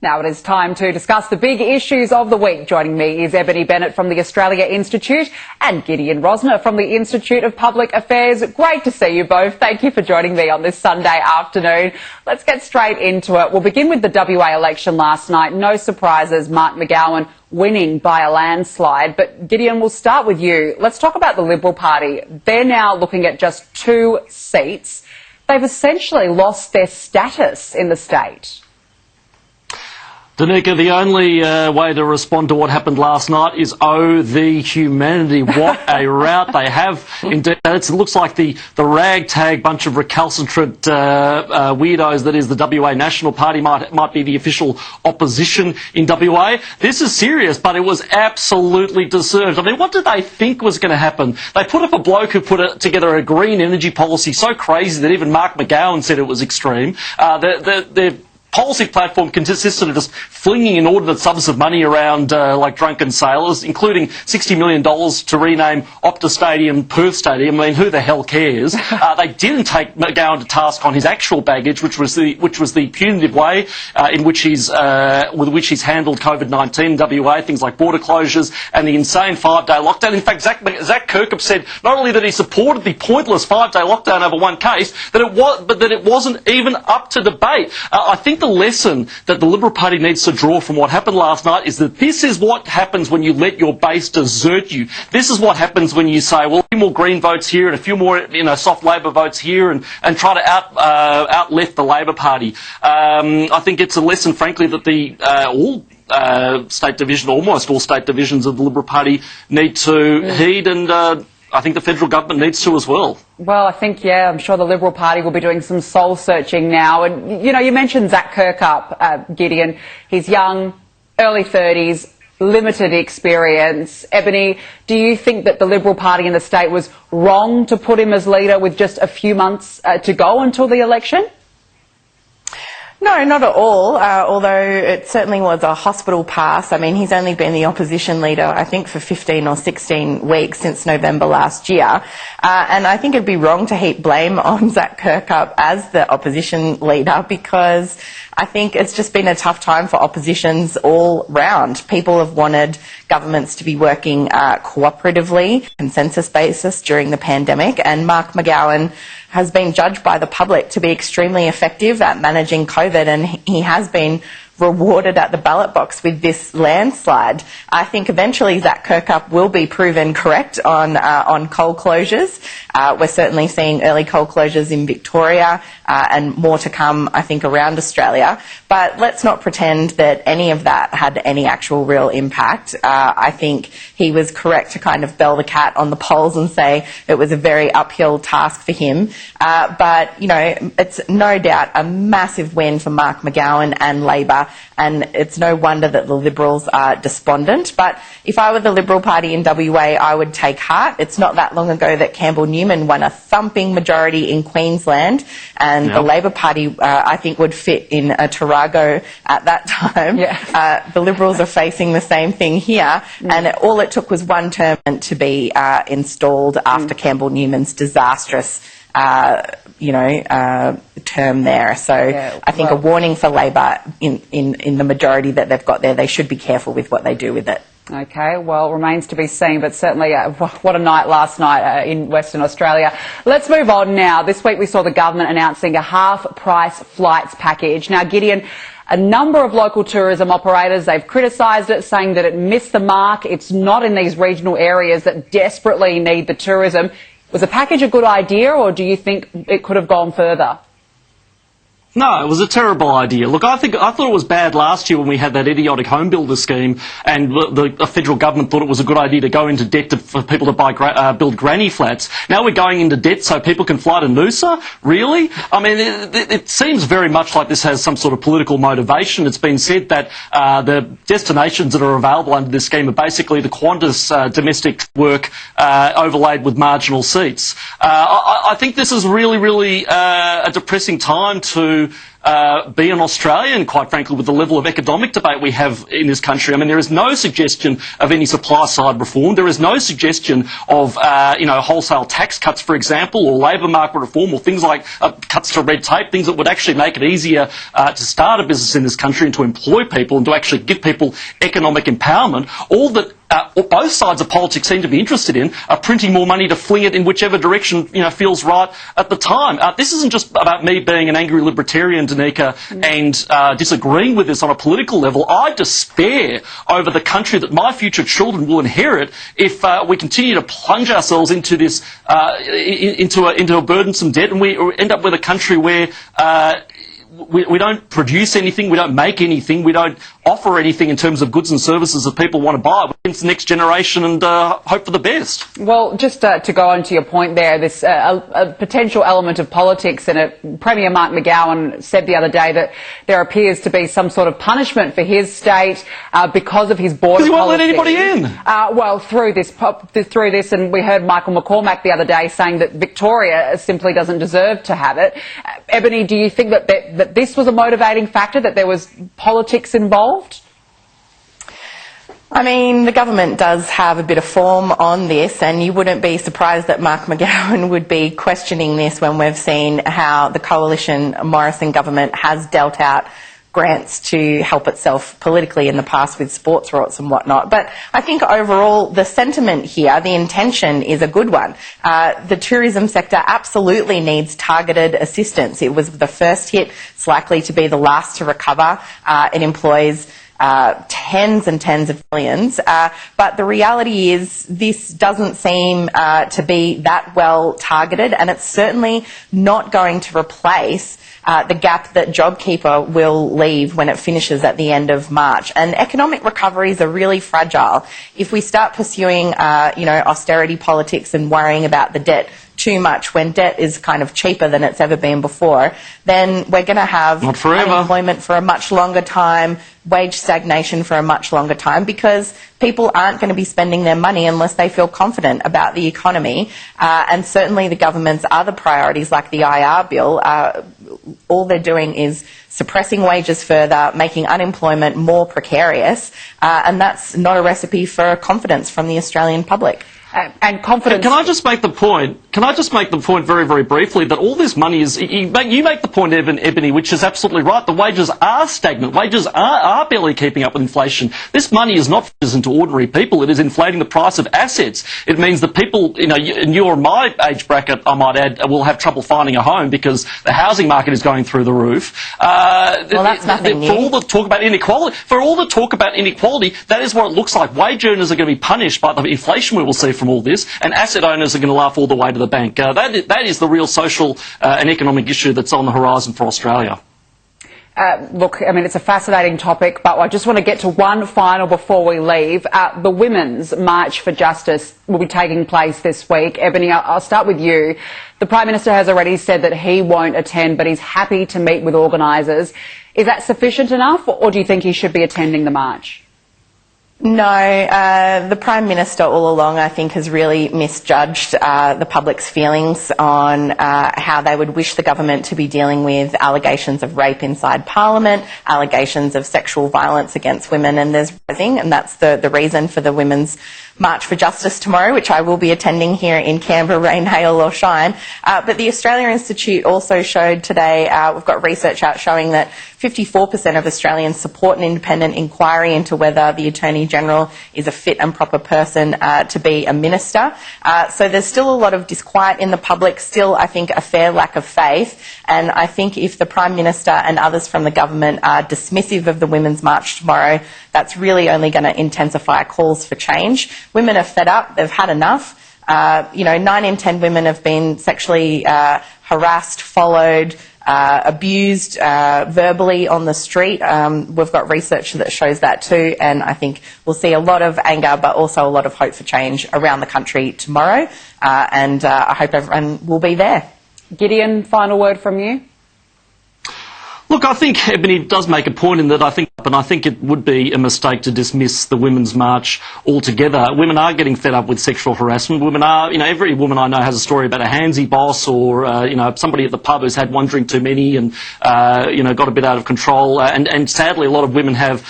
Now it is time to discuss the big issues of the week. Joining me is Ebony Bennett from the Australia Institute and Gideon Rosner from the Institute of Public Affairs. Great to see you both. Thank you for joining me on this Sunday afternoon. Let's get straight into it. We'll begin with the WA election last night. No surprises, Mark McGowan winning by a landslide. But Gideon, we'll start with you. Let's talk about the Liberal Party. They're now looking at just 2 seats. They've essentially lost their status in the state. Danica, the only way to respond to what happened last night is, oh, the humanity. What a rout they have. Indeed, it looks like the ragtag bunch of recalcitrant weirdos that is the WA National Party might be the official opposition in WA. This is serious, but it was absolutely deserved. I mean, what did they think was going to happen? They put up a bloke who put together a green energy policy so crazy that even Mark McGowan said it was extreme. Their policy platform consisted of just flinging inordinate sums of money around like drunken sailors, including $60 million to rename Optus Stadium Perth Stadium. I mean, who the hell cares? They didn't take McGowan to task on his actual baggage, which was the punitive way with which he's handled COVID-19 in WA, things like border closures and the insane 5-day lockdown. In fact, Zach Kirkup said not only that he supported the pointless 5-day lockdown over one case, but that it wasn't even up to debate. I think the lesson that the Liberal Party needs to draw from what happened last night is that this is what happens when you let your base desert you. This is what happens when you say, well, a few more Green votes here and a few more, soft Labor votes here, and try to out-left the Labor Party. I think it's a lesson, frankly, that all state division, almost all state divisions of the Liberal Party need to heed, and I think the federal government needs to as well. Well, I think, I'm sure the Liberal Party will be doing some soul-searching now. And, you mentioned Zach Kirkup, Gideon. He's young, early 30s, limited experience. Ebony, do you think that the Liberal Party in the state was wrong to put him as leader with just a few months to go until the election? No, not at all, although it certainly was a hospital pass. I mean, he's only been the opposition leader, I think, for 15 or 16 weeks since November last year. And I think it'd be wrong to heap blame on Zach Kirkup as the opposition leader, because I think it's just been a tough time for oppositions all round. People have wanted governments to be working cooperatively, consensus basis during the pandemic, and Mark McGowan has been judged by the public to be extremely effective at managing COVID, and he has been rewarded at the ballot box with this landslide. I think eventually Zach Kirkup will be proven correct on coal closures. We're certainly seeing early coal closures in Victoria and more to come, I think, around Australia. But let's not pretend that any of that had any actual real impact. I think he was correct to kind of bell the cat on the polls and say it was a very uphill task for him. But, it's no doubt a massive win for Mark McGowan and Labor, and it's no wonder that the Liberals are despondent. But if I were the Liberal Party in WA, I would take heart. It's not that long ago that Campbell Newman won a thumping majority in Queensland, and the Labor Party, I think, would fit in a Tarago at that time. The Liberals are facing the same thing here, and all it took was one term to be installed after Campbell Newman's disastrous term there. So I think a warning for Labor in the majority that they've got there. They should be careful with what they do with it. Okay, well, remains to be seen, but certainly what a night last night in Western Australia. Let's move on now. This week we saw the government announcing a half-price flights package. Now, Gideon, a number of local tourism operators, they've criticised it, saying that it missed the mark. It's not in these regional areas that desperately need the tourism. Was the package a good idea, or do you think it could have gone further? No, it was a terrible idea. Look, I thought it was bad last year when we had that idiotic home builder scheme, and the federal government thought it was a good idea to go into debt for people to build granny flats. Now we're going into debt so people can fly to Noosa? Really? I mean, it seems very much like this has some sort of political motivation. It's been said that the destinations that are available under this scheme are basically the Qantas domestic work overlaid with marginal seats. I think this is really, really a depressing time to to be an Australian, quite frankly, with the level of economic debate we have in this country. I mean, there is no suggestion of any supply-side reform. There is no suggestion of, wholesale tax cuts, for example, or labour market reform, or things like cuts to red tape, things that would actually make it easier to start a business in this country and to employ people and to actually give people economic empowerment. All that both sides of politics seem to be interested in are printing more money to fling it in whichever direction feels right at the time. This isn't just about me being an angry libertarian, Danica, and disagreeing with this on a political level. I despair over the country that my future children will inherit if we continue to plunge ourselves into this into a burdensome debt, and we end up with a country where we don't produce anything, we don't make anything, we don't offer anything in terms of goods and services that people want to buy. It's the next generation and hope for the best. Well, just to go on to your point there, this a potential element of politics in it. Premier Mark McGowan said the other day that there appears to be some sort of punishment for his state because of his border policy. Because he won't let anybody in. Well, through this, and we heard Michael McCormack the other day saying that Victoria simply doesn't deserve to have it. Ebony, do you think that this was a motivating factor, that there was politics involved? I mean, the government does have a bit of form on this, and you wouldn't be surprised that Mark McGowan would be questioning this when we've seen how the coalition Morrison government has dealt out grants to help itself politically in the past with sports rorts and whatnot. But I think overall the sentiment here, the intention is a good one. The tourism sector absolutely needs targeted assistance. It was the first hit. It's likely to be the last to recover. It employs tens and tens of millions. But the reality is this doesn't seem to be that well targeted, and it's certainly not going to replace the gap that JobKeeper will leave when it finishes at the end of March. And economic recoveries are really fragile. If we start pursuing, austerity politics and worrying about the debt too much when debt is kind of cheaper than it's ever been before, then we're going to have unemployment for a much longer time, wage stagnation for a much longer time, because people aren't going to be spending their money unless they feel confident about the economy. And certainly the government's other priorities, like the IR bill, all they're doing is suppressing wages further, making unemployment more precarious, and that's not a recipe for confidence from the Australian public. And confidence. Can I just make the point? Can I just make the point very, very briefly that all this money is? You make the point, Ebony, which is absolutely right. The wages are stagnant. Wages are barely keeping up with inflation. This money is not into ordinary people. It is inflating the price of assets. It means that people, in your and my age bracket, I might add, will have trouble finding a home because the housing market is going through the roof. Well, that's nothing new. For all the talk about inequality, that is what it looks like. Wage earners are going to be punished by the inflation we will see from all this, and asset owners are going to laugh all the way to the bank. That is the real social and economic issue that's on the horizon for Australia. Look, I mean, it's a fascinating topic, but I just want to get to one final before we leave. The Women's March for Justice will be taking place this week. Ebony, I'll start with you. The Prime Minister has already said that he won't attend, but he's happy to meet with organisers. Is that sufficient enough, or do you think he should be attending the march? No, the Prime Minister all along, I think, has really misjudged the public's feelings on how they would wish the government to be dealing with allegations of rape inside Parliament, allegations of sexual violence against women, and there's rising, and that's the reason for the Women's March for Justice tomorrow, which I will be attending here in Canberra, rain, hail or shine. But the Australia Institute also showed today, we've got research out showing that 54% of Australians support an independent inquiry into whether the Attorney-General is a fit and proper person to be a minister. So there's still a lot of disquiet in the public, still I think a fair lack of faith, and I think if the Prime Minister and others from the government are dismissive of the Women's March tomorrow, that's really only going to intensify calls for change. Women are fed up, they've had enough. 9 in 10 women have been sexually harassed, followed, abused verbally on the street. We've got research that shows that too, and I think we'll see a lot of anger but also a lot of hope for change around the country tomorrow, and I hope everyone will be there. Gideon, final word from you? Look, I think Ebony does make a point in that I think And I think it would be a mistake to dismiss the Women's March altogether. Women are getting fed up with sexual harassment. Women are, every woman I know has a story about a handsy boss or, somebody at the pub who's had one drink too many and, got a bit out of control. And sadly, a lot of women have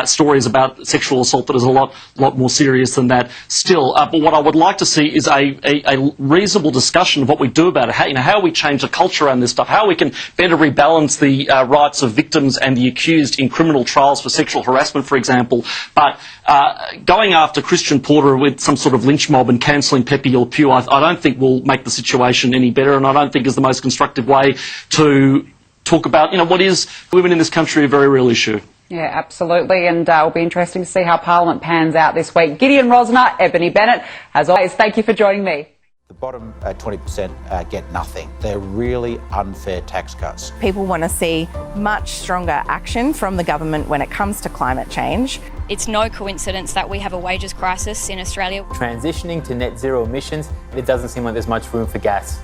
stories about sexual assault that is a lot more serious than that still. But what I would like to see is a reasonable discussion of what we do about it, how we change the culture around this stuff, how we can better rebalance the rights of victims and the accused in criminal trials for sexual harassment, for example. But going after Christian Porter with some sort of lynch mob and cancelling Pepe Le Pew, I don't think will make the situation any better, and I don't think is the most constructive way to talk about, what is women in this country a very real issue. Yeah, absolutely, and it'll be interesting to see how Parliament pans out this week. Gideon Rosner, Ebony Bennett, as always, thank you for joining me. The bottom 20% get nothing. They're really unfair tax cuts. People want to see much stronger action from the government when it comes to climate change. It's no coincidence that we have a wages crisis in Australia. Transitioning to net zero emissions, it doesn't seem like there's much room for gas.